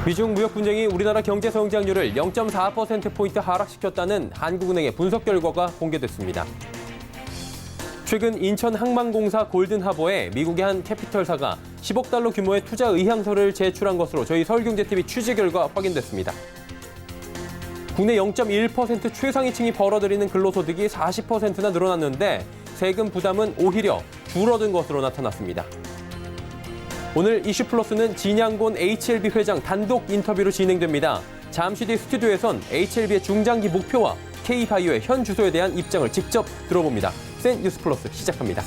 미중 무역 분쟁이 우리나라 경제 성장률을 0.4%포인트 하락시켰다는 한국은행의 분석 결과가 공개됐습니다. 최근 인천항만공사 골든하버에 미국의 한 캐피털사가 10억 달러 규모의 투자 의향서를 제출한 것으로 저희 서울경제TV 취재 결과 확인됐습니다. 국내 0.1% 최상위층이 벌어들이는 근로소득이 40%나 늘어났는데 세금 부담은 오히려 줄어든 것으로 나타났습니다. 오늘 이슈플러스는 진양곤 HLB 회장 단독 인터뷰로 진행됩니다. 잠시 뒤 스튜디오에선 HLB의 중장기 목표와 K바이오의 현 주소에 대한 입장을 직접 들어봅니다. 센 뉴스플러스 시작합니다.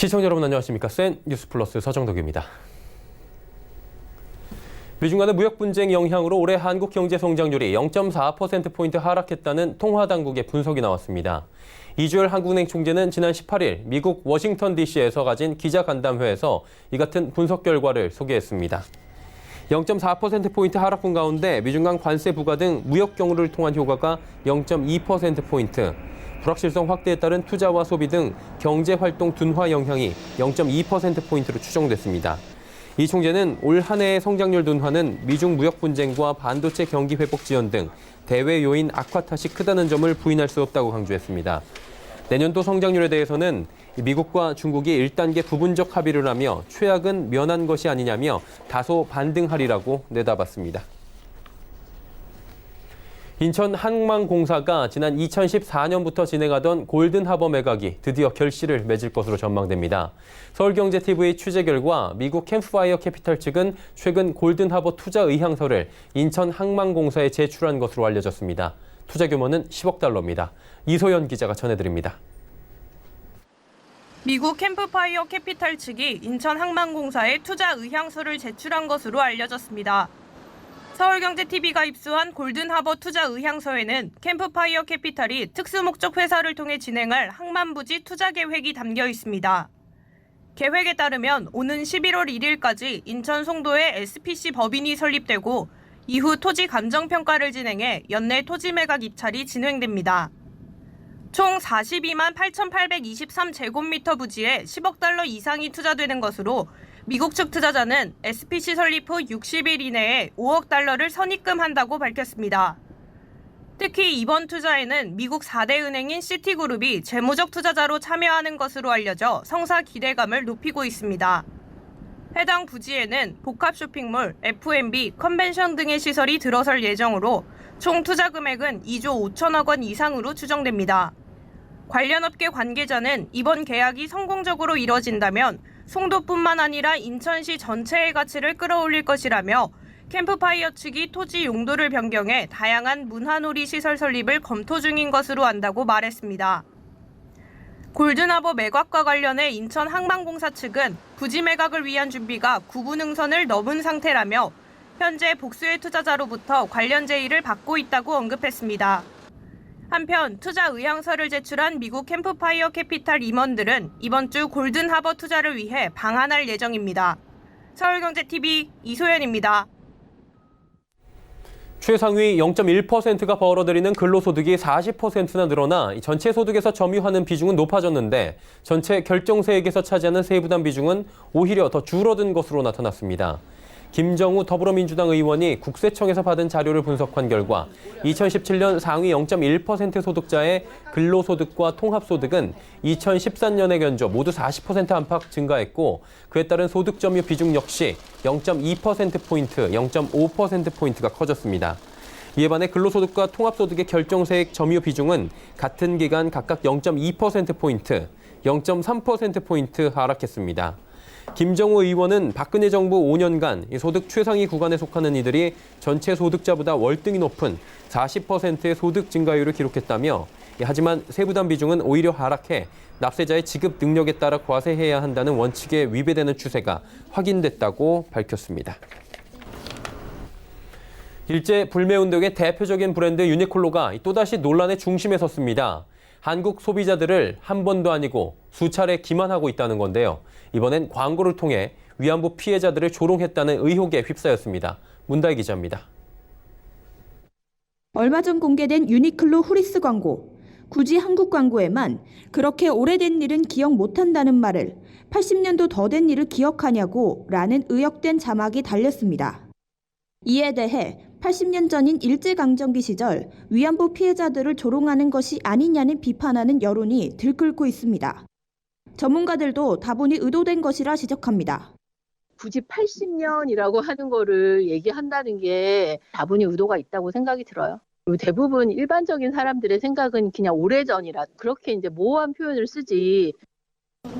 시청자 여러분 안녕하십니까? 센 뉴스플러스 서정덕입니다. 미중 간의 무역 분쟁 영향으로 올해 한국 경제 성장률이 0.4%포인트 하락했다는 통화당국의 분석이 나왔습니다. 이주열 한국은행 총재는 지난 18일 미국 워싱턴 DC에서 가진 기자간담회에서 이 같은 분석 결과를 소개했습니다. 0.4%포인트 하락분 가운데 미중 간 관세 부과 등 무역 경로를 통한 효과가 0.2%포인트, 불확실성 확대에 따른 투자와 소비 등 경제활동 둔화 영향이 0.2%포인트로 추정됐습니다. 이 총재는 올 한 해의 성장률 둔화는 미중 무역 분쟁과 반도체 경기 회복 지연 등 대외 요인 악화 탓이 크다는 점을 부인할 수 없다고 강조했습니다. 내년도 성장률에 대해서는 미국과 중국이 1단계 부분적 합의를 하며 최악은 면한 것이 아니냐며 다소 반등하리라고 내다봤습니다. 인천항만공사가 지난 2014년부터 진행하던 골든하버 매각이 드디어 결실을 맺을 것으로 전망됩니다. 서울경제TV 취재 결과 미국 캠프파이어 캐피털 측은 최근 골든하버 투자 의향서를 인천항만공사에 제출한 것으로 알려졌습니다. 투자 규모는 10억 달러입니다. 이소연 기자가 전해드립니다. 미국 캠프파이어 캐피털 측이 인천항만공사에 투자 의향서를 제출한 것으로 알려졌습니다. 서울경제TV가 입수한 골든하버 투자 의향서에는 캠프파이어 캐피탈이 특수목적 회사를 통해 진행할 항만부지 투자 계획이 담겨 있습니다. 계획에 따르면 오는 11월 1일까지 인천 송도에 SPC 법인이 설립되고 이후 토지 감정평가를 진행해 연내 토지 매각 입찰이 진행됩니다. 총 42만 8,823제곱미터 부지에 10억 달러 이상이 투자되는 것으로 미국 측 투자자는 SPC 설립 후 60일 이내에 5억 달러를 선입금한다고 밝혔습니다. 특히 이번 투자에는 미국 4대 은행인 시티그룹이 재무적 투자자로 참여하는 것으로 알려져 성사 기대감을 높이고 있습니다. 해당 부지에는 복합 쇼핑몰, F&B, 컨벤션 등의 시설이 들어설 예정으로 총 투자 금액은 2조 5천억 원 이상으로 추정됩니다. 관련 업계 관계자는 이번 계약이 성공적으로 이뤄진다면 송도뿐만 아니라 인천시 전체의 가치를 끌어올릴 것이라며 캠프파이어 측이 토지 용도를 변경해 다양한 문화놀이 시설 설립을 검토 중인 것으로 안다고 말했습니다. 골든하버 매각과 관련해 인천항만공사 측은 부지 매각을 위한 준비가 구분응선을 넘은 상태라며 현재 복수의 투자자로부터 관련 제의를 받고 있다고 언급했습니다. 한편 투자 의향서를 제출한 미국 캠프파이어 캐피탈 임원들은 이번 주 골든하버 투자를 위해 방한할 예정입니다. 서울경제TV 이소연입니다. 최상위 0.1%가 벌어들이는 근로소득이 40%나 늘어나 전체 소득에서 점유하는 비중은 높아졌는데 전체 결정세액에서 차지하는 세부담 비중은 오히려 더 줄어든 것으로 나타났습니다. 김정우 더불어민주당 의원이 국세청에서 받은 자료를 분석한 결과 2017년 상위 0.1% 소득자의 근로소득과 통합소득은 2013년에 견조 모두 40% 안팎 증가했고 그에 따른 소득 점유 비중 역시 0.2%포인트, 0.5%포인트가 커졌습니다. 이에 반해 근로소득과 통합소득의 결정세액 점유 비중은 같은 기간 각각 0.2%포인트, 0.3%포인트 하락했습니다. 김정우 의원은 박근혜 정부 5년간 이 소득 최상위 구간에 속하는 이들이 전체 소득자보다 월등히 높은 40%의 소득 증가율을 기록했다며 하지만 세부담 비중은 오히려 하락해 납세자의 지급 능력에 따라 과세해야 한다는 원칙에 위배되는 추세가 확인됐다고 밝혔습니다. 일제 불매운동의 대표적인 브랜드 유니클로가 또다시 논란의 중심에 섰습니다. 한국 소비자들을 한 번도 아니고 수차례 기만하고 있다는 건데요. 이번엔 광고를 통해 위안부 피해자들을 조롱했다는 의혹에 휩싸였습니다. 문다희 기자입니다. 얼마 전 공개된 유니클로 후리스 광고. 굳이 한국 광고에만 그렇게 오래된 일은 기억 못한다는 말을 80년도 더 된 일을 기억하냐고 라는 의역된 자막이 달렸습니다. 이에 대해 80년 전인 일제강점기 시절 위안부 피해자들을 조롱하는 것이 아니냐는 비판하는 여론이 들끓고 있습니다. 전문가들도 다분히 의도된 것이라 지적합니다. 굳이 80년이라고 하는 거를 얘기한다는 게 다분히 의도가 있다고 생각이 들어요. 그리고 대부분 일반적인 사람들의 생각은 그냥 오래전이라 그렇게 이제 모호한 표현을 쓰지.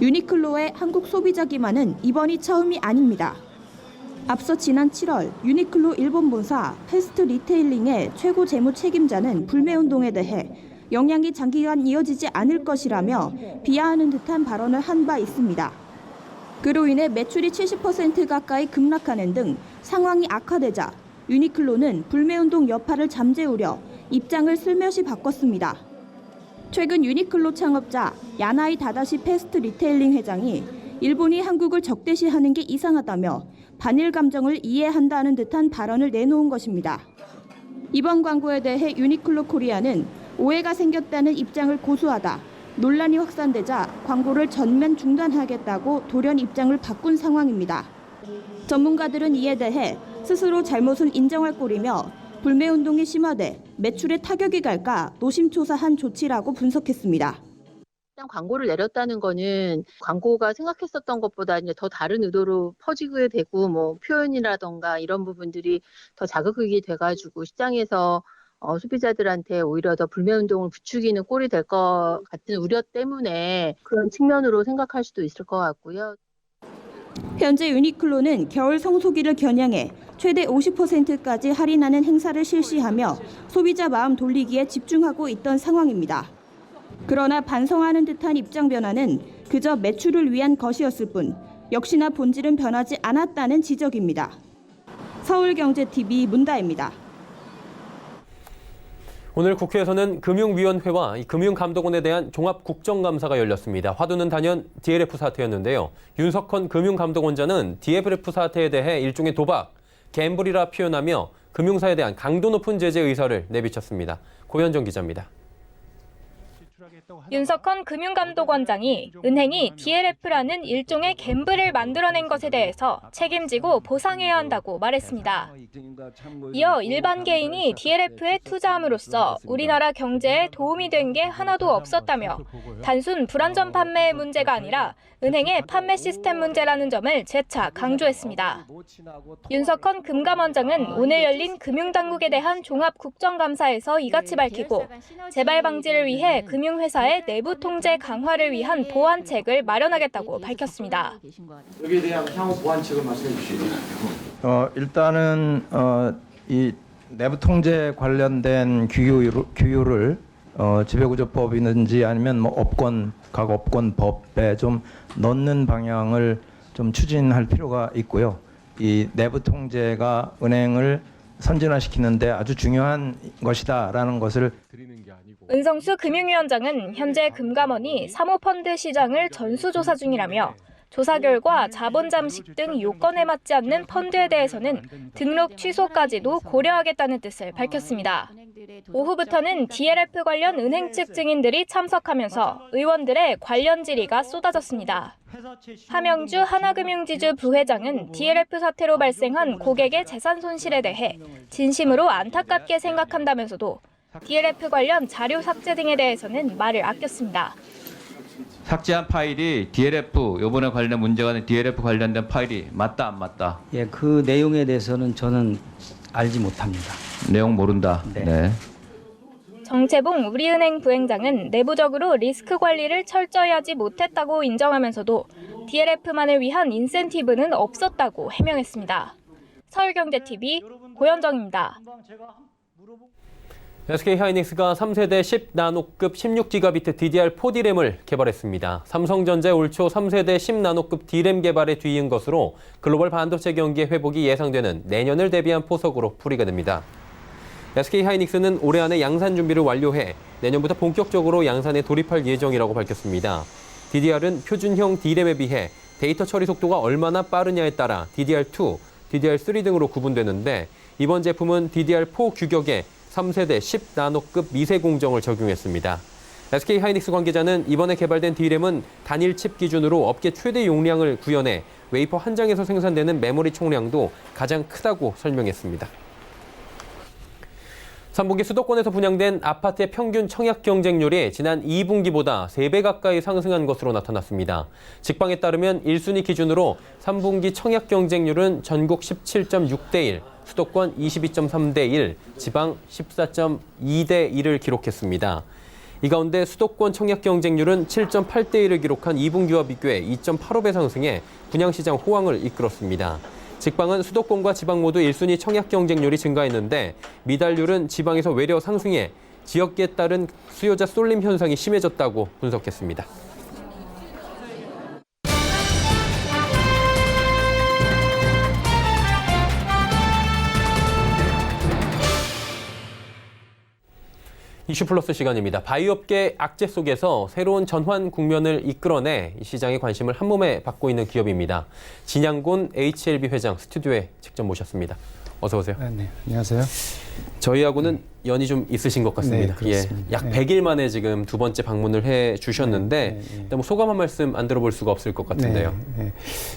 유니클로의 한국 소비자 기만은 이번이 처음이 아닙니다. 앞서 지난 7월 유니클로 일본 본사 패스트 리테일링의 최고 재무 책임자는 불매운동에 대해 영향이 장기간 이어지지 않을 것이라며 비하하는 듯한 발언을 한 바 있습니다. 그로 인해 매출이 70% 가까이 급락하는 등 상황이 악화되자 유니클로는 불매운동 여파를 잠재우려 입장을 슬며시 바꿨습니다. 최근 유니클로 창업자 야나이 다다시 패스트 리테일링 회장이 일본이 한국을 적대시하는 게 이상하다며 반일 감정을 이해한다는 듯한 발언을 내놓은 것입니다. 이번 광고에 대해 유니클로 코리아는 오해가 생겼다는 입장을 고수하다 논란이 확산되자 광고를 전면 중단하겠다고 돌연 입장을 바꾼 상황입니다. 전문가들은 이에 대해 스스로 잘못을 인정할 꼴이며 불매운동이 심화돼 매출에 타격이 갈까 노심초사한 조치라고 분석했습니다. 일단 광고를 내렸다는 거는 광고가 생각했었던 것보다 이제 더 다른 의도로 퍼지게 되고 뭐 표현이라던가 이런 부분들이 더 자극이 돼가지고 시장에서 소비자들한테 오히려 더 불매운동을 부추기는 꼴이 될 것 같은 우려 때문에 그런 측면으로 생각할 수도 있을 것 같고요. 현재 유니클로는 겨울 성수기를 겨냥해 최대 50%까지 할인하는 행사를 실시하며 소비자 마음 돌리기에 집중하고 있던 상황입니다. 그러나 반성하는 듯한 입장 변화는 그저 매출을 위한 것이었을 뿐 역시나 본질은 변하지 않았다는 지적입니다. 서울경제TV 문다혜입니다. 오늘 국회에서는 금융위원회와 금융감독원에 대한 종합국정감사가 열렸습니다. 화두는 단연 DLF 사태였는데요. 윤석헌 금융감독원장은 DLF 사태에 대해 일종의 도박, 갬블이라 표현하며 금융사에 대한 강도 높은 제재 의사를 내비쳤습니다. 고현정 기자입니다. 윤석헌 금융감독원장이 은행이 DLF라는 일종의 갬블을 만들어낸 것에 대해서 책임지고 보상해야 한다고 말했습니다. 이어 일반 개인이 DLF에 투자함으로써 우리나라 경제에 도움이 된 게 하나도 없었다며 단순 불안전 판매의 문제가 아니라 은행의 판매 시스템 문제라는 점을 재차 강조했습니다. 윤석헌 금감원장은 오늘 열린 금융당국에 대한 종합국정감사에서 이같이 밝히고 재발 방지를 위해 금융회사의 내부 통제 강화를 위한 보완책을 마련하겠다고 밝혔습니다. 여기에 대한 향후 보완책을 말씀해 주시죠. 일단은 이 내부 통제 관련된 규율을 지배구조법이든지 아니면 뭐 각 업권법에 좀 넣는 방향을 좀 추진할 필요가 있고요. 이 내부 통제가 은행을 선진화시키는데 아주 중요한 것이다라는 것을 드리는 게 아니고. 은성수 금융위원장은 현재 금감원이 사모펀드 시장을 전수조사 중이라며 조사 결과 자본 잠식 등 요건에 맞지 않는 펀드에 대해서는 등록 취소까지도 고려하겠다는 뜻을 밝혔습니다. 오후부터는 DLF 관련 은행 측 증인들이 참석하면서 의원들의 관련 질의가 쏟아졌습니다. 하명주 하나금융지주 부회장은 DLF 사태로 발생한 고객의 재산 손실에 대해 진심으로 안타깝게 생각한다면서도 DLF 관련 자료 삭제 등에 대해서는 말을 아꼈습니다. 삭제한 파일이 DLF, 이번에 관련 문제가 된 DLF 관련된 파일이 맞다 안 맞다? 예, 그 내용에 대해서는 저는 알지 못합니다. 내용 모른다. 네. 정채봉 우리은행 부행장은 내부적으로 리스크 관리를 철저히 하지 못했다고 인정하면서도 DLF만을 위한 인센티브는 없었다고 해명했습니다. 서울경제TV 고현정입니다. SK하이닉스가 3세대 10나노급 16GB DDR4D램을 개발했습니다. 삼성전자의 올 초 3세대 10나노급 D램 개발에 뒤이은 것으로 글로벌 반도체 경기의 회복이 예상되는 내년을 대비한 포석으로 풀이가 됩니다. SK하이닉스는 올해 안에 양산 준비를 완료해 내년부터 본격적으로 양산에 돌입할 예정이라고 밝혔습니다. DDR은 표준형 D램에 비해 데이터 처리 속도가 얼마나 빠르냐에 따라 DDR2, DDR3 등으로 구분되는데 이번 제품은 DDR4 규격의 3세대 10나노급 미세 공정을 적용했습니다. SK하이닉스 관계자는 이번에 개발된 D램은 단일 칩 기준으로 업계 최대 용량을 구현해 웨이퍼 한 장에서 생산되는 메모리 총량도 가장 크다고 설명했습니다. 3분기 수도권에서 분양된 아파트의 평균 청약 경쟁률이 지난 2분기보다 3배 가까이 상승한 것으로 나타났습니다. 직방에 따르면 1순위 기준으로 3분기 청약 경쟁률은 전국 17.6대 1, 수도권 22.3대 1, 지방 14.2대 1을 기록했습니다. 이 가운데 수도권 청약 경쟁률은 7.8대 1을 기록한 2분기와 비교해 2.85배 상승해 분양시장 호황을 이끌었습니다. 직방은 수도권과 지방 모두 1순위 청약 경쟁률이 증가했는데 미달률은 지방에서 외려 상승해 지역에 따른 수요자 쏠림 현상이 심해졌다고 분석했습니다. 이슈플러스 시간입니다. 바이오업계 악재 속에서 새로운 전환 국면을 이끌어내 시장의 관심을 한몸에 받고 있는 기업입니다. 진양곤 HLB 회장 스튜디오에 직접 모셨습니다. 어서 오세요. 네, 안녕하세요. 저희하고는 연이 좀 있으신 것 같습니다. 네, 그렇습니다. 약 100일 만에 지금 두 번째 방문을 해 주셨는데 일단 뭐 소감 한 말씀 안 들어볼 수가 없을 것 같은데요.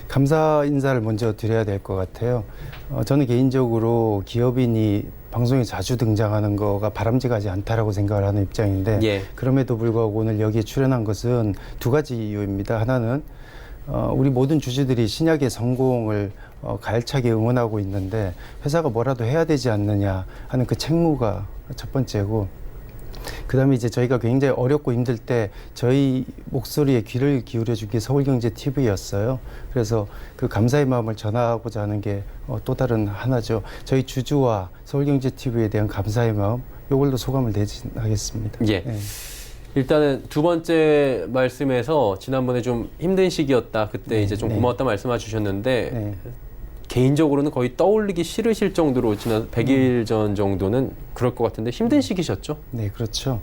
감사 인사를 먼저 드려야 될 것 같아요. 저는 개인적으로 기업인이 방송에 자주 등장하는 거가 바람직하지 않다라고 생각을 하는 입장인데 그럼에도 불구하고 오늘 여기에 출연한 것은 두 가지 이유입니다. 하나는 우리 모든 주주들이 신약의 성공을 가열차게 응원하고 있는데 회사가 뭐라도 해야 되지 않느냐 하는 그 책무가 첫 번째고, 그다음에 이제 저희가 굉장히 어렵고 힘들 때 저희 목소리에 귀를 기울여준 게 서울경제TV였어요. 그래서 그 감사의 마음을 전하고자 하는 게 또 다른 하나죠. 저희 주주와 서울경제TV에 대한 감사의 마음, 이걸로 소감을 내진하겠습니다. 일단은 두 번째 말씀에서 지난번에 좀 힘든 시기였다. 그때 이제 좀 고마웠다 말씀해 주셨는데 개인적으로는 거의 떠올리기 싫으실 정도로 지난 100일 전 정도는 그럴 것 같은데 힘든 시기셨죠? 네, 그렇죠.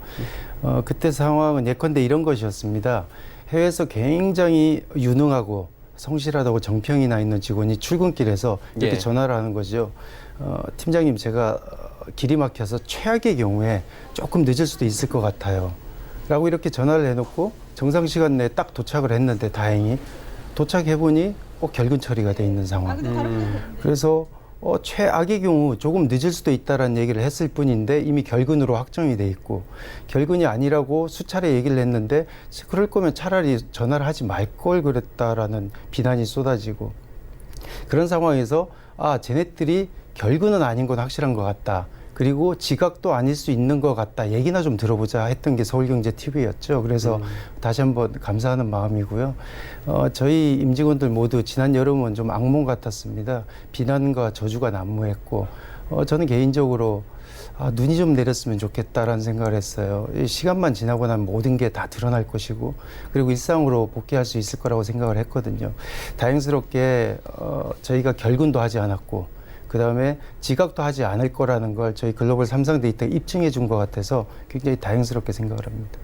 그때 상황은 예컨대 이런 것이었습니다. 해외에서 굉장히 유능하고 성실하다고 정평이 나 있는 직원이 출근길에서 이렇게 전화를 하는 거죠. 팀장님, 제가 길이 막혀서 최악의 경우에 조금 늦을 수도 있을 것 같아요. 라고 이렇게 전화를 해놓고 정상 시간 내에 딱 도착을 했는데 다행히 도착해보니 결근 처리가 돼 있는 상황. 그래서 최악의 경우 조금 늦을 수도 있다라는 얘기를 했을 뿐인데 이미 결근으로 확정이 돼 있고, 결근이 아니라고 수차례 얘기를 했는데 그럴 거면 차라리 전화를 하지 말 걸 그랬다라는 비난이 쏟아지고, 그런 상황에서 쟤네들이 결근은 아닌 건 확실한 것 같다. 그리고 지각도 아닐 수 있는 것 같다. 얘기나 좀 들어보자 했던 게 서울경제TV였죠. 그래서 다시 한번 감사하는 마음이고요. 저희 임직원들 모두 지난 여름은 좀 악몽 같았습니다. 비난과 저주가 난무했고, 저는 개인적으로 눈이 좀 내렸으면 좋겠다라는 생각을 했어요. 시간만 지나고 나면 모든 게 다 드러날 것이고, 그리고 일상으로 복귀할 수 있을 거라고 생각을 했거든요. 다행스럽게 저희가 결근도 하지 않았고, 그 다음에 지각도 하지 않을 거라는 걸 저희 글로벌 삼성 데이터가 입증해 준 것 같아서 굉장히 다행스럽게 생각을 합니다.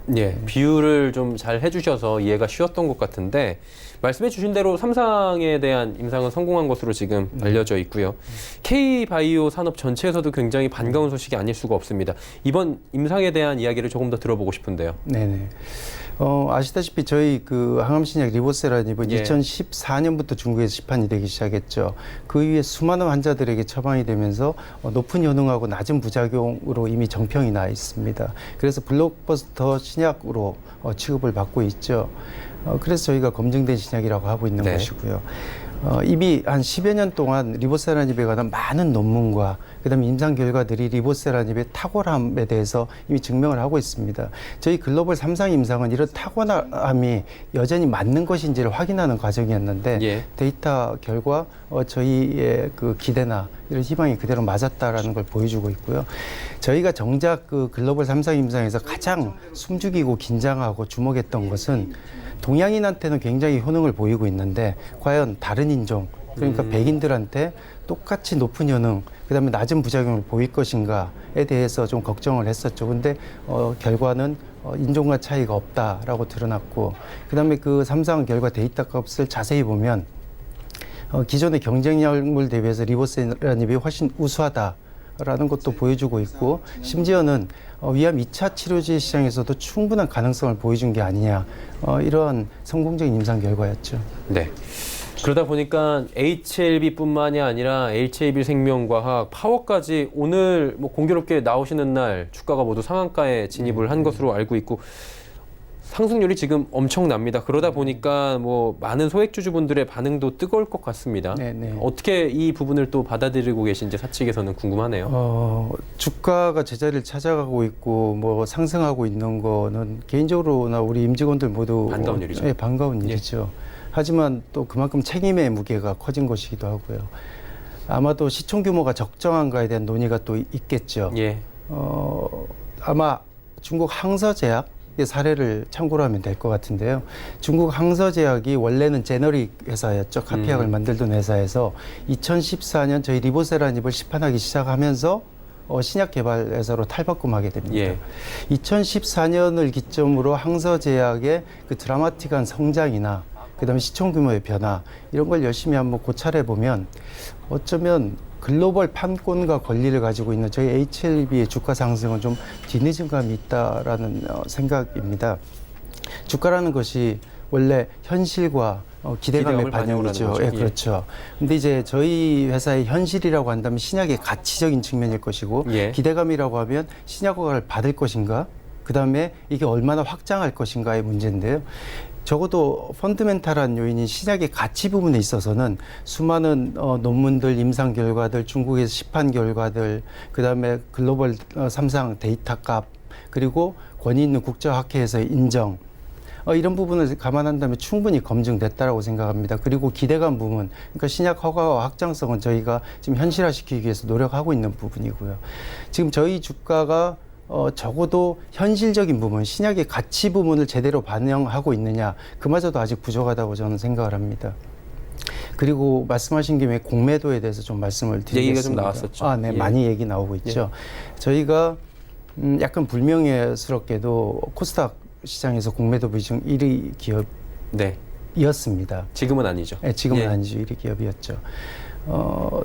비유를 좀 잘 해주셔서 이해가 쉬웠던 것 같은데, 말씀해 주신 대로 삼성에 대한 임상은 성공한 것으로 지금 알려져 있고요. K바이오 산업 전체에서도 굉장히 반가운 소식이 아닐 수가 없습니다. 이번 임상에 대한 이야기를 조금 더 들어보고 싶은데요. 네네. 아시다시피 저희 그 항암신약 리보세라닙은 2014년부터 중국에서 시판이 되기 시작했죠. 그 이후에 수많은 환자들에게 처방이 되면서 높은 효능하고 낮은 부작용으로 이미 정평이 나 있습니다. 그래서 블록버스터 신약으로 취급을 받고 있죠. 그래서 저희가 검증된 신약이라고 하고 있는 것이고요. 이미 한 10여 년 동안 리보세라닙에 관한 많은 논문과 그다음에 임상 결과들이 리보세라닙의 탁월함에 대해서 이미 증명을 하고 있습니다. 저희 글로벌 3상 임상은 이런 탁월함이 여전히 맞는 것인지를 확인하는 과정이었는데 예. 데이터 결과 저희의 그 기대나 이런 희망이 그대로 맞았다라는 걸 보여주고 있고요. 저희가 정작 그 글로벌 3상 임상에서 가장 숨죽이고 긴장하고 주목했던 것은 동양인한테는 굉장히 효능을 보이고 있는데 과연 다른 인종, 그러니까 백인들한테 똑같이 높은 효능, 그다음에 낮은 부작용을 보일 것인가에 대해서 좀 걱정을 했었죠. 근데 결과는 인종과 차이가 없다라고 드러났고, 그다음에 그 3상 결과 데이터 값을 자세히 보면 기존의 경쟁력을 대비해서 리보세라닙이 훨씬 우수하다라는 것도 보여주고 있고, 심지어는 위암 2차 치료제 시장에서도 충분한 가능성을 보여준 게 아니냐, 이러한 성공적인 임상 결과였죠. 네. 그러다 보니까 HLB뿐만이 아니라 HAB 생명과학, 파워까지 오늘 뭐 공교롭게 나오시는 날 주가가 모두 상한가에 진입을 한 것으로 알고 있고, 상승률이 지금 엄청납니다. 그러다 보니까 뭐 많은 소액주주분들의 반응도 뜨거울 것 같습니다. 네네. 어떻게 이 부분을 또 받아들이고 계신지 사측에서는 궁금하네요. 주가가 제자리를 찾아가고 있고 뭐 상승하고 있는 거는 개인적으로나 우리 임직원들 모두 반가운 일이죠. 네, 반가운 일이죠. 하지만 또 그만큼 책임의 무게가 커진 것이기도 하고요. 아마도 시총 규모가 적정한가에 대한 논의가 또 있겠죠. 예. 아마 중국 항서제약 의 사례를 참고로 하면 될 것 같은데요. 중국 항서제약이 원래는 제너릭 회사였죠. 카피약을 만들던 회사에서 2014년 저희 리보세라닙을 시판하기 시작하면서 신약 개발 회사로 탈바꿈하게 됩니다. 예. 2014년을 기점으로 항서제약의 그 드라마틱한 성장이나 그다음에 시총 규모의 변화, 이런 걸 열심히 한번 고찰해 보면 어쩌면 글로벌 판권과 권리를 가지고 있는 저희 HLB의 주가 상승은 좀 뒤늦은 감이 있다라는 생각입니다. 주가라는 것이 원래 현실과 기대감의 반영이죠. 예, 그렇죠. 근데 이제 저희 회사의 현실이라고 한다면 신약의 가치적인 측면일 것이고, 예. 기대감이라고 하면 신약 허가를 받을 것인가, 그다음에 이게 얼마나 확장할 것인가의 문제인데요. 적어도 펀드멘탈한 요인인 신약의 가치 부분에 있어서는 수많은 논문들, 임상 결과들, 중국에서 시판 결과들, 그다음에 글로벌 3상 데이터 값, 그리고 권위 있는 국제학회에서의 인정, 이런 부분을 감안한다면 충분히 검증됐다라고 생각합니다. 그리고 기대감 부분, 그러니까 신약 허가와 확장성은 저희가 지금 현실화시키기 위해서 노력하고 있는 부분이고요. 지금 저희 주가가 적어도 현실적인 부분, 신약의 가치 부분을 제대로 반영하고 있느냐, 그마저도 아직 부족하다고 저는 생각을 합니다. 그리고 말씀하신 김에 공매도에 대해서 좀 말씀을 드리겠습니다. 얘기가 좀 나왔었죠. 네, 예. 많이 얘기 나오고 있죠. 예. 저희가 약간 불명예스럽게도 코스닥 시장에서 공매도 비중 1위 기업이었습니다. 네. 지금은 아니죠. 네, 지금은 예. 아니죠. 1위 기업이었죠.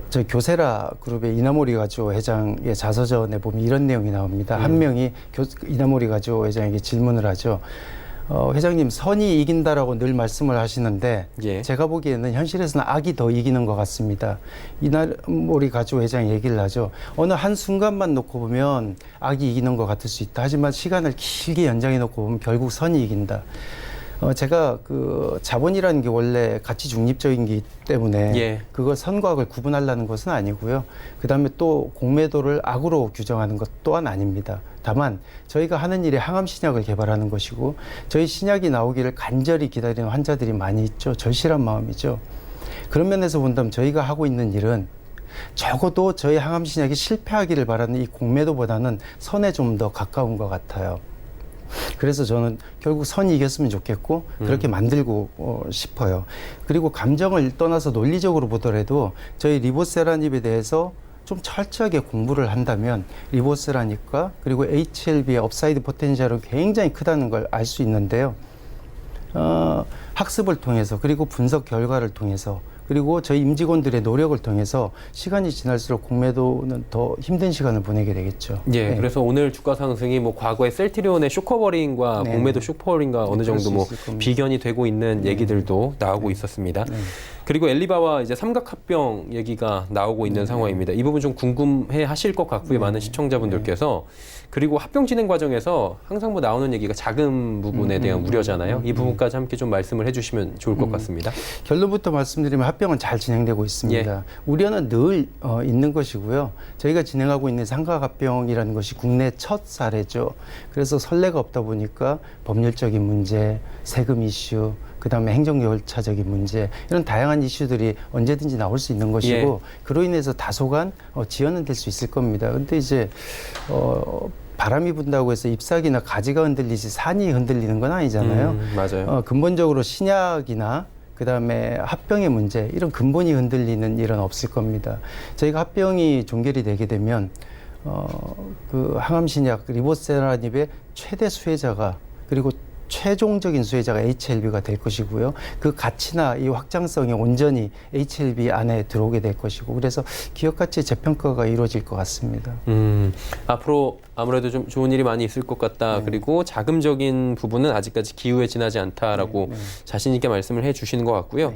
저 교세라 그룹의 이나모리 가지오 회장의 자서전에 보면 이런 내용이 나옵니다. 한 명이 이나모리 가지오 회장에게 질문을 하죠. 회장님, 선이 이긴다라고 늘 말씀을 하시는데, 예. 제가 보기에는 현실에서는 악이 더 이기는 것 같습니다. 이나모리 가지오 회장이 얘기를 하죠. 어느 한 순간만 놓고 보면 악이 이기는 것 같을 수 있다. 하지만 시간을 길게 연장해 놓고 보면 결국 선이 이긴다. 제가 그 자본이라는 게 원래 가치 중립적이기 때문에 예. 그걸 선과 악을 구분하려는 것은 아니고요. 그다음에 또 공매도를 악으로 규정하는 것 또한 아닙니다. 다만 저희가 하는 일이 항암 신약을 개발하는 것이고, 저희 신약이 나오기를 간절히 기다리는 환자들이 많이 있죠. 절실한 마음이죠. 그런 면에서 본다면 저희가 하고 있는 일은 적어도 저희 항암 신약이 실패하기를 바라는 이 공매도보다는 선에 좀 더 가까운 것 같아요. 그래서 저는 결국 선이 이겼으면 좋겠고 그렇게 만들고 싶어요. 그리고 감정을 떠나서 논리적으로 보더라도 저희 리보세라닙에 대해서 좀 철저하게 공부를 한다면 리보세라닙과 그리고 HLB의 업사이드 포텐셜은 굉장히 크다는 걸 알 수 있는데요. 학습을 통해서, 그리고 분석 결과를 통해서, 그리고 저희 임직원들의 노력을 통해서 시간이 지날수록 공매도는 더 힘든 시간을 보내게 되겠죠. 예, 네. 그래서 오늘 주가 상승이 뭐 과거의 셀트리온의 쇼커버링과 네. 공매도 쇼커버링과 어느 정도 뭐 비견이 되고 있는 얘기들도 나오고 있었습니다. 네. 그리고 엘리바와 이제 삼각합병 얘기가 나오고 있는 상황입니다. 이 부분 좀 궁금해 하실 것 같고요. 많은 시청자분들께서 그리고 합병 진행 과정에서 항상 뭐 나오는 얘기가 자금 부분에 대한 우려잖아요. 이 부분까지 함께 좀 말씀을 해주시면 좋을 것 같습니다. 결론부터 말씀드리면 합병은 잘 진행되고 있습니다. 우려는 늘 있는 것이고요. 저희가 진행하고 있는 상가합병이라는 것이 국내 첫 사례죠. 그래서 선례가 없다 보니까 법률적인 문제, 세금 이슈, 그다음에 행정절차적인 문제 이런 다양한 이슈들이 언제든지 나올 수 있는 것이고 그로 인해서 다소간 지연은 될 수 있을 겁니다. 근데 이제 바람이 분다고 해서 잎사귀나 가지가 흔들리지 산이 흔들리는 건 아니잖아요. 맞아요. 근본적으로 신약이나 그다음에 합병의 문제 이런 근본이 흔들리는 일은 없을 겁니다. 저희가 합병이 종결이 되게 되면 그 항암 신약 리보세라닙의 최대 수혜자가 그리고 최종적인 수혜자가 HLB가 될 것이고요. 그 가치나 이 확장성이 온전히 HLB 안에 들어오게 될 것이고 그래서 기업 가치 재평가가 이루어질 것 같습니다. 앞으로 아무래도 좀 좋은 일이 많이 있을 것 같다. 그리고 자금적인 부분은 아직까지 기우에 지나지 않다라고 자신 있게 말씀을 해주시는 것 같고요.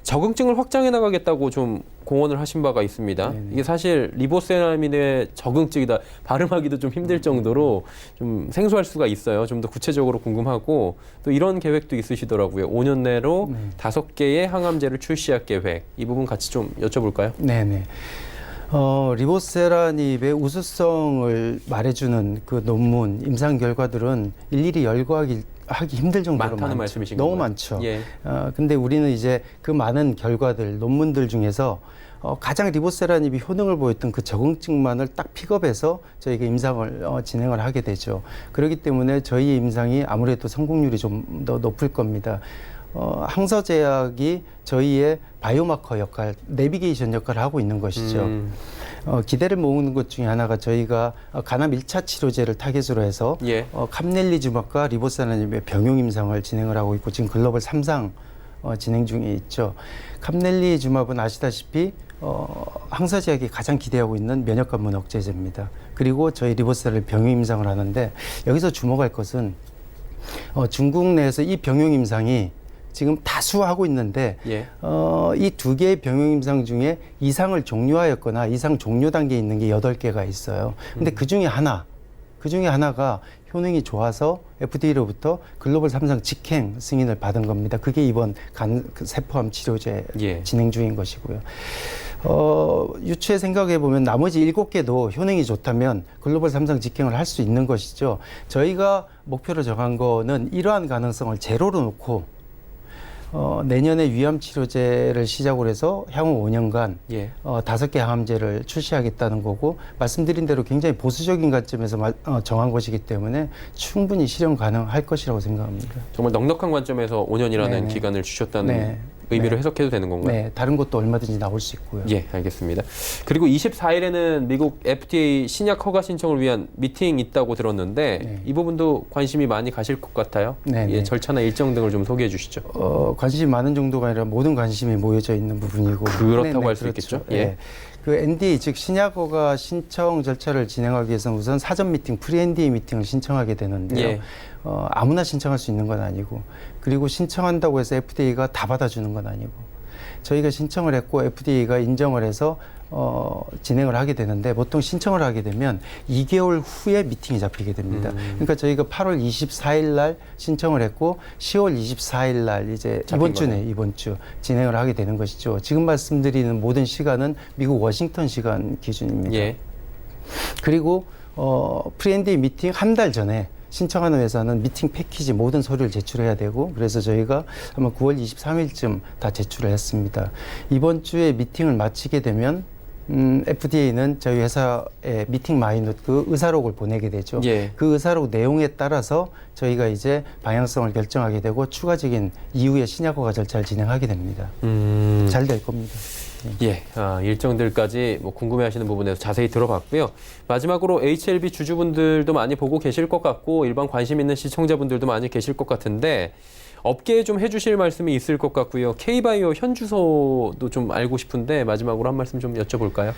적응증을 확장해 나가겠다고 좀 공언을 하신 바가 있습니다. 이게 사실 리보세라민의 적응증이다. 발음하기도 좀 힘들 정도로 좀 생소할 수가 있어요. 좀 더 구체적으로 궁금하고 또 이런 계획도 있으시더라고요. 5년 내로 5개의 항암제를 출시할 계획. 이 부분 같이 좀 여쭤볼까요? 네네. 리보세라닙의 우수성을 말해주는 그 논문, 임상 결과들은 일일이 열거하기 힘들 정도로 많다는 말씀이신 너무 건가요? 많죠. 예. 근데 우리는 이제 그 많은 결과들, 논문들 중에서 가장 리보세라닙이 효능을 보였던 그 적응증만을 딱 픽업해서 저희가 임상을 진행을 하게 되죠. 그렇기 때문에 저희의 임상이 아무래도 성공률이 좀 더 높을 겁니다. 항서제약이 저희의 바이오마커 역할, 내비게이션 역할을 하고 있는 것이죠. 기대를 모으는 것 중에 하나가 저희가 간암 1차 치료제를 타겟으로 해서 캄넬리주막과 리보세라닙의 병용 임상을 진행을 하고 있고 지금 글로벌 3상 진행 중에 있죠. 캄넬리주막은 아시다시피 항서제약이 가장 기대하고 있는 면역관문 억제제입니다. 그리고 저희 리보세라닙 병용 임상을 하는데 여기서 주목할 것은 중국 내에서 이 병용 임상이 지금 다수 하고 있는데 이 두 개의 병용 임상 중에 이상을 종료하였거나 이상 종료 단계에 있는 게 8개가 있어요. 근데 그 중에 하나가 효능이 좋아서 FDA로부터 글로벌 3상 직행 승인을 받은 겁니다. 그게 이번 세포암 치료제 진행 중인 것이고요. 유추해 생각해 보면 나머지 7개도 효능이 좋다면 글로벌 3상 직행을 할 수 있는 것이죠. 저희가 목표로 정한 거는 이러한 가능성을 제로로 놓고 내년에 위암 치료제를 시작으로 해서 향후 5년간 5개 항암제를 출시하겠다는 거고 말씀드린 대로 굉장히 보수적인 관점에서 정한 것이기 때문에 충분히 실현 가능할 것이라고 생각합니다. 정말 넉넉한 관점에서 5년이라는 기간을 주셨다는 의미로 해석해도 되는 건가요? 네, 다른 것도 얼마든지 나올 수 있고요. 예, 알겠습니다. 그리고 24일에는 미국 FDA 신약 허가 신청을 위한 미팅 있다고 들었는데 이 부분도 관심이 많이 가실 것 같아요. 절차나 일정 등을 좀 소개해 주시죠. 관심이 많은 정도가 아니라 모든 관심이 모여져 있는 부분이고 그렇다고 할 수 있겠죠. 그 NDA 즉 신약 허가 신청 절차를 진행하기 위해서는 우선 사전 미팅, 프리 NDA 미팅을 신청하게 되는데요. 아무나 신청할 수 있는 건 아니고 그리고 신청한다고 해서 FDA가 다 받아주는 건 아니고 저희가 신청을 했고 FDA가 인정을 해서 진행을 하게 되는데 보통 신청을 하게 되면 2개월 후에 미팅이 잡히게 됩니다. 그러니까 저희가 8월 24일 날 신청을 했고 10월 24일 날 이제 이번 주 진행을 하게 되는 것이죠. 지금 말씀드리는 모든 시간은 미국 워싱턴 시간 기준입니다. 그리고 프리-NDA 미팅 한 달 전에 신청하는 회사는 미팅 패키지 모든 서류를 제출해야 되고 그래서 저희가 아마 9월 23일쯤 다 제출을 했습니다. 이번 주에 미팅을 마치게 되면 FDA는 저희 회사에 미팅 마이노트 그 의사록을 보내게 되죠. 그 의사록 내용에 따라서 저희가 이제 방향성을 결정하게 되고 추가적인 이후의 신약 허가 절차를 진행하게 됩니다. 잘 될 겁니다. 일정들까지 뭐 궁금해하시는 부분에서 자세히 들어봤고요. 마지막으로 HLB 주주분들도 많이 보고 계실 것 같고 일반 관심 있는 시청자분들도 많이 계실 것 같은데 업계에 좀 해주실 말씀이 있을 것 같고요. K바이오 현주소도 좀 알고 싶은데 마지막으로 한 말씀 좀 여쭤볼까요?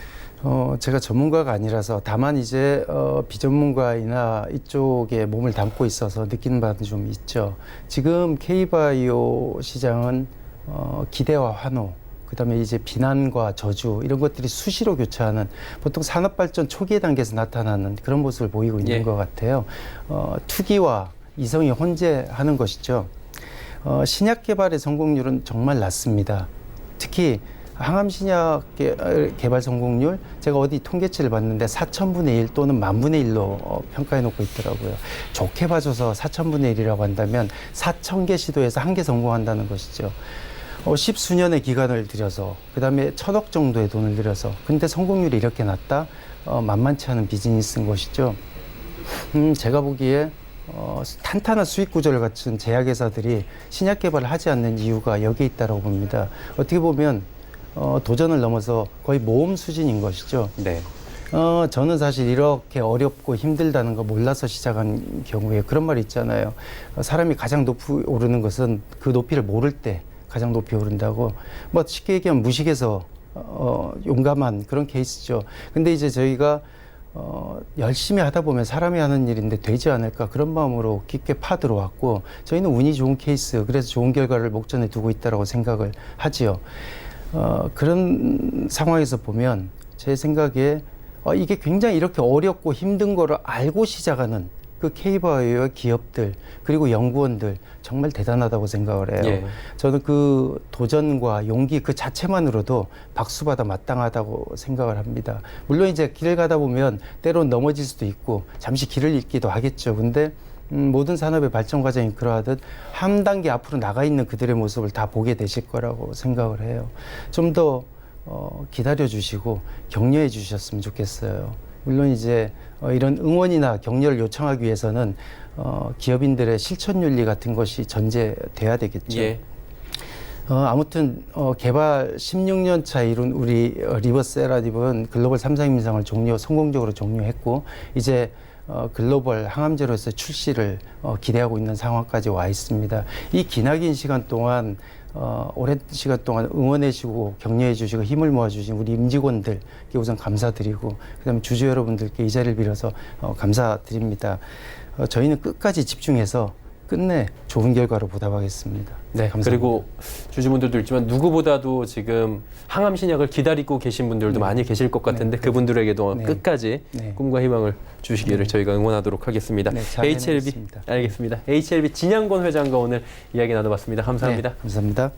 제가 전문가가 아니라서 다만 이제 비전문가이나 이쪽에 몸을 담고 있어서 느끼는 바는 좀 있죠. 지금 K바이오 시장은 기대와 환호 그다음에 이제 비난과 저주 이런 것들이 수시로 교차하는 보통 산업발전 초기의 단계에서 나타나는 그런 모습을 보이고 있는 것 같아요. 투기와 이성이 혼재하는 것이죠. 신약 개발의 성공률은 정말 낮습니다. 특히 항암 신약 개발 성공률 제가 어디 통계치를 봤는데 4,000분의 1 또는 10,000분의 1로 평가해 놓고 있더라고요. 좋게 봐줘서 4,000분의 1이라고 한다면 4,000개 시도에서 1개 성공한다는 것이죠. 10수년의 기간을 들여서 그다음에 1,000억 정도의 돈을 들여서 근데 성공률이 이렇게 낮다? 만만치 않은 비즈니스인 것이죠. 제가 보기에 탄탄한 수익 구조를 갖춘 제약회사들이 신약 개발을 하지 않는 이유가 여기에 있다고 봅니다. 어떻게 보면 도전을 넘어서 거의 모험 수준인 것이죠. 네. 저는 사실 이렇게 어렵고 힘들다는 거 몰라서 시작한 경우에 그런 말이 있잖아요. 사람이 가장 높이 오르는 것은 그 높이를 모를 때 가장 높이 오른다고. 뭐 쉽게 얘기하면 무식해서 용감한 그런 케이스죠. 근데 이제 저희가 열심히 하다 보면 사람이 하는 일인데 되지 않을까 그런 마음으로 깊게 파들어왔고 저희는 운이 좋은 케이스 그래서 좋은 결과를 목전에 두고 있다고 생각을 하지요. 그런 상황에서 보면 제 생각에 이게 굉장히 이렇게 어렵고 힘든 거를 알고 시작하는 그 K바이오의 기업들 그리고 연구원들 정말 대단하다고 생각을 해요. 예. 저는 그 도전과 용기 그 자체만으로도 박수받아 마땅하다고 생각을 합니다. 물론 이제 길을 가다 보면 때론 넘어질 수도 있고 잠시 길을 잃기도 하겠죠. 근데 모든 산업의 발전 과정이 그러하듯 한 단계 앞으로 나가 있는 그들의 모습을 다 보게 되실 거라고 생각을 해요. 좀 더 기다려 주시고 격려해 주셨으면 좋겠어요. 물론 이제 이런 응원이나 격려를 요청하기 위해서는 기업인들의 실천 윤리 같은 것이 전제돼야 되겠죠. 예. 아무튼 개발 16년 차 이룬 우리 리버세라딥은 글로벌 3상 임상을 성공적으로 종료했고 이제 글로벌 항암제로에서 출시를 기대하고 있는 상황까지 와 있습니다. 이 기나긴 시간 동안 오랜 시간 동안 응원해 주시고 격려해 주시고 힘을 모아 주신 우리 임직원들께 우선 감사드리고 그다음에 주주 여러분들께 이 자리를 빌어서 감사드립니다. 저희는 끝까지 집중해서 끝내 좋은 결과로 보답하겠습니다. 네, 감사합니다. 그리고 주주분들도 있지만 누구보다도 지금 항암 신약을 기다리고 계신 분들도 많이 계실 것 같은데 그분들에게도 끝까지 꿈과 희망을 주시기를 저희가 응원하도록 하겠습니다. HLB 알겠습니다. HLB 진양권 회장과 오늘 이야기 나눠봤습니다. 감사합니다. 감사합니다.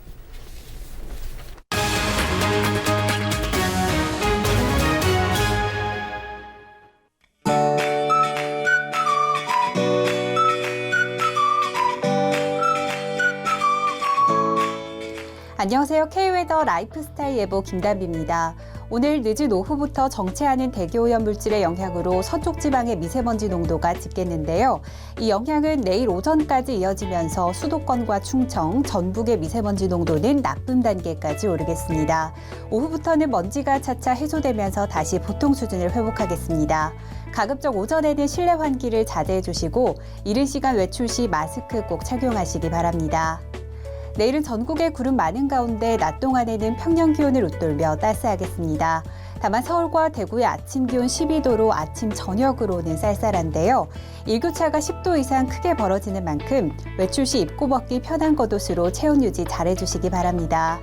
안녕하세요. K웨더 라이프스타일 예보 김단비입니다. 오늘 늦은 오후부터 정체하는 대기오염 물질의 영향으로 서쪽 지방의 미세먼지 농도가 짙겠는데요. 이 영향은 내일 오전까지 이어지면서 수도권과 충청, 전북의 미세먼지 농도는 나쁨 단계까지 오르겠습니다. 오후부터는 먼지가 차차 해소되면서 다시 보통 수준을 회복하겠습니다. 가급적 오전에는 실내 환기를 자제해 주시고 이른 시간 외출 시 마스크 꼭 착용하시기 바랍니다. 내일은 전국에 구름 많은 가운데 낮 동안에는 평년 기온을 웃돌며 따스하겠습니다. 다만 서울과 대구의 아침 기온 12도로 아침 저녁으로는 쌀쌀한데요. 일교차가 10도 이상 크게 벌어지는 만큼 외출 시 입고 벗기 편한 겉옷으로 체온 유지 잘해주시기 바랍니다.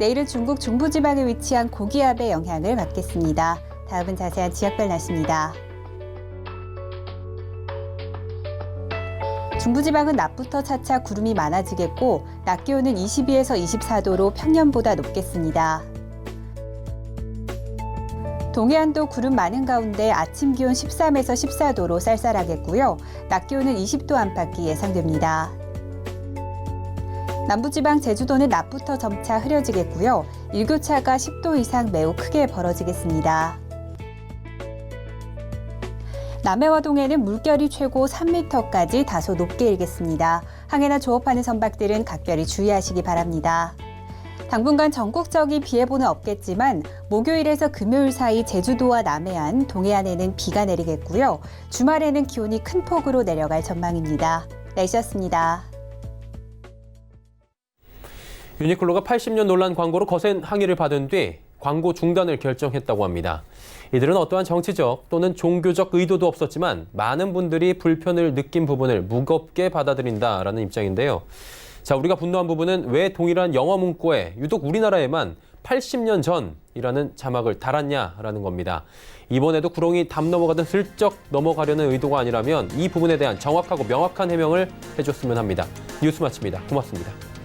내일은 중국 중부지방에 위치한 고기압의 영향을 받겠습니다. 다음은 자세한 지역별 날씨입니다. 중부지방은 낮부터 차차 구름이 많아지겠고 낮 기온은 22에서 24도로 평년보다 높겠습니다. 동해안도 구름 많은 가운데 아침 기온 13에서 14도로 쌀쌀하겠고요. 낮 기온은 20도 안팎이 예상됩니다. 남부지방 제주도는 낮부터 점차 흐려지겠고요. 일교차가 10도 이상 매우 크게 벌어지겠습니다. 남해와 동해는 물결이 최고 3m까지 다소 높게 일겠습니다. 항해나 조업하는 선박들은 각별히 주의하시기 바랍니다. 당분간 전국적인 비 예보는 없겠지만 목요일에서 금요일 사이 제주도와 남해안, 동해안에는 비가 내리겠고요. 주말에는 기온이 큰 폭으로 내려갈 전망입니다. 날씨였습니다. 유니클로가 80년 논란 광고로 거센 항의를 받은 뒤 광고 중단을 결정했다고 합니다. 이들은 어떠한 정치적 또는 종교적 의도도 없었지만 많은 분들이 불편을 느낀 부분을 무겁게 받아들인다라는 입장인데요. 자, 우리가 분노한 부분은 왜 동일한 영어 문구에 유독 우리나라에만 80년 전이라는 자막을 달았냐라는 겁니다. 이번에도 구렁이 담 넘어가든 슬쩍 넘어가려는 의도가 아니라면 이 부분에 대한 정확하고 명확한 해명을 해줬으면 합니다. 뉴스 마칩니다. 고맙습니다.